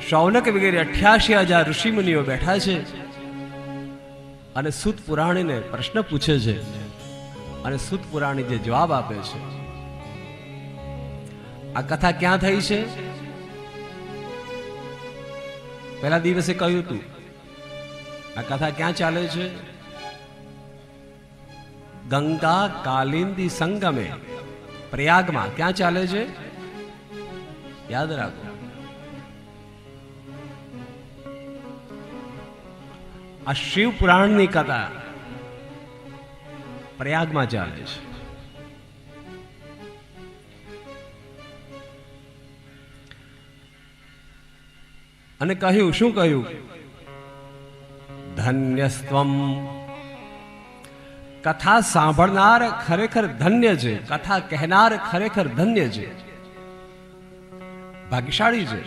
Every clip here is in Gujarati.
શૌનક વગેરે 88,000 ઋષિ મુનિઓ બેઠા છે અને સૂત પુરાણીને પ્રશ્ન પૂછે છે અને સૂત પુરાણી જે જવાબ આપે છે. આ કથા ક્યાં થઈ છે? પહેલા દિવસે કહ્યું હતું. આ કથા ક્યાં ચાલે છે? ગંગા કાલિંદી સંગમે પ્રયાગમાં. ક્યાં ચાલે છે? યાદ રાખો. આ શિવ પુરાણની કથા પ્રયાગમાં ચાલે છે. અને કહ્યું, શું કહ્યું? ધન્યસ્ત્વમ. કથા સાંભળનાર ખરેખર ધન્ય છે, કથા કહેનાર ખરેખર ધન્ય છે, ભાગ્યશાળી છે.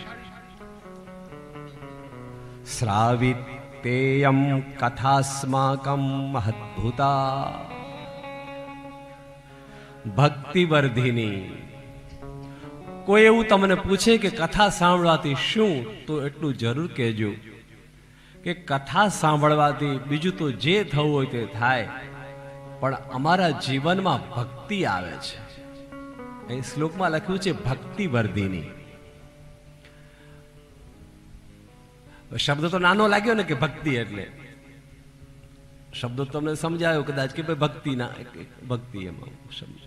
શ્રાવિતેયમ કથાસ્માકમ મહદ્ભુતા ભક્તિવર્ધિની. કોઈ એવું તમને પૂછે કે કથા સાંભળવાથી શું, તો એટલું જરૂર કહેજો કે કથા સાંભળવાથી બીજું તો જે થવું હોય તે થાય, પણ અમારા જીવનમાં ભક્તિ આવે છે. અહીં શ્લોકમાં લખ્યું છે ભક્તિવર્ધિની. શબ્દ તો નાનો લાગ્યો ને કે ભક્તિ એટલે. શબ્દો તમને સમજાયો કદાચ કે ભાઈ ભક્તિ ના, ભક્તિ એમાં સમજ.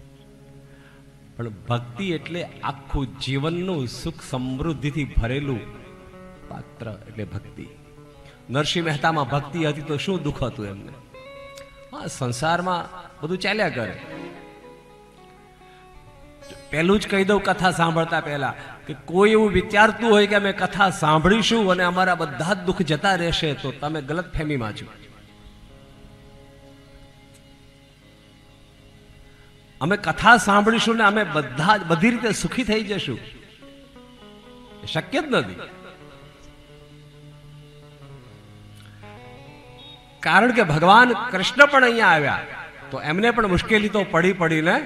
પણ ભક્તિ એટલે આખું જીવનનું સુખ સમૃદ્ધિથી ભરેલું પાત્ર એટલે ભક્તિ. નરસિંહ મહેતામાં ભક્તિ હતી તો શું દુઃખ હતું એમને? હા, સંસારમાં બધું ચાલ્યા કરે. પહેલું જ કહી દઉં કથા સાંભળતા પહેલા કે કોઈ એવું વિચારતું હોય કે અમે કથા સાંભળીશું અને અમારા બધા જ દુઃખ જતા રહેશે, તો તમે ગલત ફહેમીમાં છો. અમે કથા સાંભળીશું ને અમે બધા બધી રીતે સુખી થઈ જશું, શક્ય જ નથી. કારણ કે ભગવાન કૃષ્ણ પણ અહીંયા આવ્યા તો એમને પણ મુશ્કેલી તો પડીને,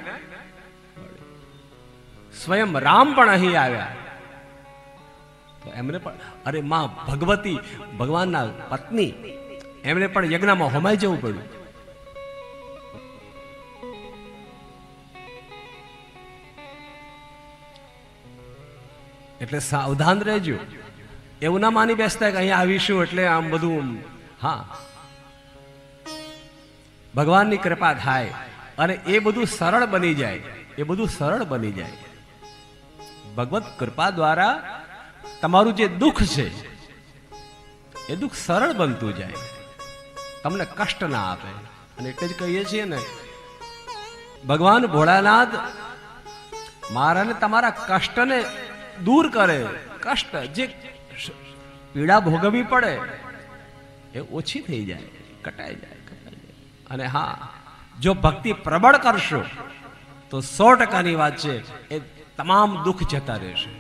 સ્વયં રામ પણ અહીં આવ્યા તો એમને પણ, અરે માં ભગવતી ભગવાનના પત્ની, એમને પણ યજ્ઞમાં હોમાઈ જવું પડ્યું. એટલે સાવધાન રહેજો. એવું ના માની બેસતા કે અહીંયા આવીશું એટલે આમ બધું. હા, ભગવાનની કૃપા થાય અને એ બધું સરળ બની જાય, એ બધું સરળ બની જાય. ભગવત કૃપા દ્વારા તમારું જે દુઃખ છે એ દુઃખ સરળ બનતું જાય, તમને કષ્ટ ના આપે. અને એટલે જ કહીએ છીએ ને, ભગવાન ભોળાનાથ મારાને તમારા કષ્ટને દૂર કરે. કષ્ટ જે પીડા ભોગવવી પડે એ ઓછી થઈ જાય, કટાઈ જાય. અને હા, જો ભક્તિ પ્રબળ કરશો તો 100%ની વાત છે, એ તમામ દુઃખ જતા રહેશે.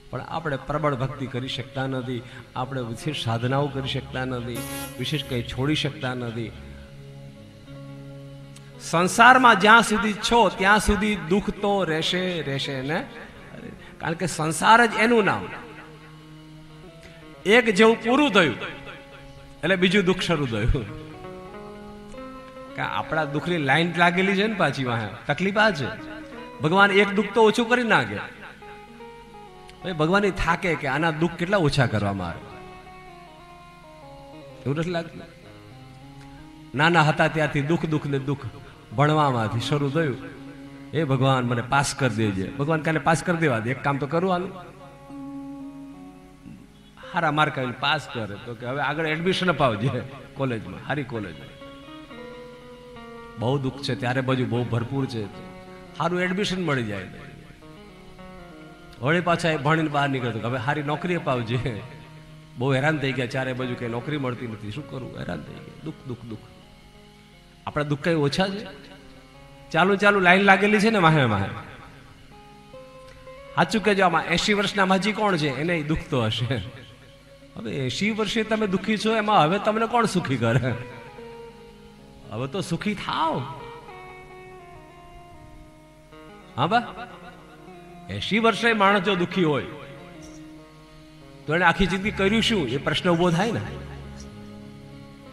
પણ આપણે પ્રબળ ભક્તિ કરી શકતા નથી, આપણે વિશેષ સાધનાઓ કરી શકતા નથી, વિશેષ કંઈ છોડી શકતા નથી. સંસારમાં જ્યાં સુધી છો ત્યાં સુધી દુઃખ તો રહેશે ને. કારણ કે સંસાર જ એનું નામ. એક જેવું પૂરું થયું એટલે બીજું દુઃખ શરૂ થયું. આપણા દુઃખની લાઈન લાગેલી છે ને પાછી વાહ. તકલીફ આ છે, ભગવાન એક દુઃખ તો ઓછું કરી નાખે. ભગવાન થાકે કે આના દુઃખ કેટલા ઓછા કરવામાં આવે. એવું નથી લાગતું? નાના હતા ત્યારથી દુઃખ ને દુઃખ ભણવામાંથી શરૂ થયું. એ ભગવાન મને પાસ કરી દેજે. ભગવાન કાને પાસ કરી દેવા દે, એક કામ તો કરવાનું. હારા માર્ક આવીને પાસ કરે તો કે હવે આગળ એડમિશન અપાવજે કોલેજમાં, સારી કોલેજમાં. બહુ દુઃખ છે ત્યારે બાજુ બહુ ભરપૂર છે, સારું એડમિશન મળી જાય. વળી પાછા એ ભણીને બહાર નીકળતો હવે સારી નોકરી અપાવજે. બહુ હેરાન થઈ ગયા, ચારે બાજુ કઈ નોકરી મળતી નથી, શું કરવું? હેરાન થઈ ગયા. દુઃખ. આપણા દુઃખ કઈ ઓછા છે? ચાલુ લાઈન લાગેલી છે ને માહે. સાચું કહેજો, આમાં 80 વર્ષના માજી કોણ છે એને દુઃખ તો હશે. હવે 80 વર્ષે તમે દુઃખી છો, એમાં હવે તમને કોણ સુખી કરે? હવે તો સુખી થાવ. હા બા, 80 વર્ષે માણસ જો દુઃખી હોય તો એને આખી જિંદગી કર્યું શું એ પ્રશ્ન ઉભો થાય ને.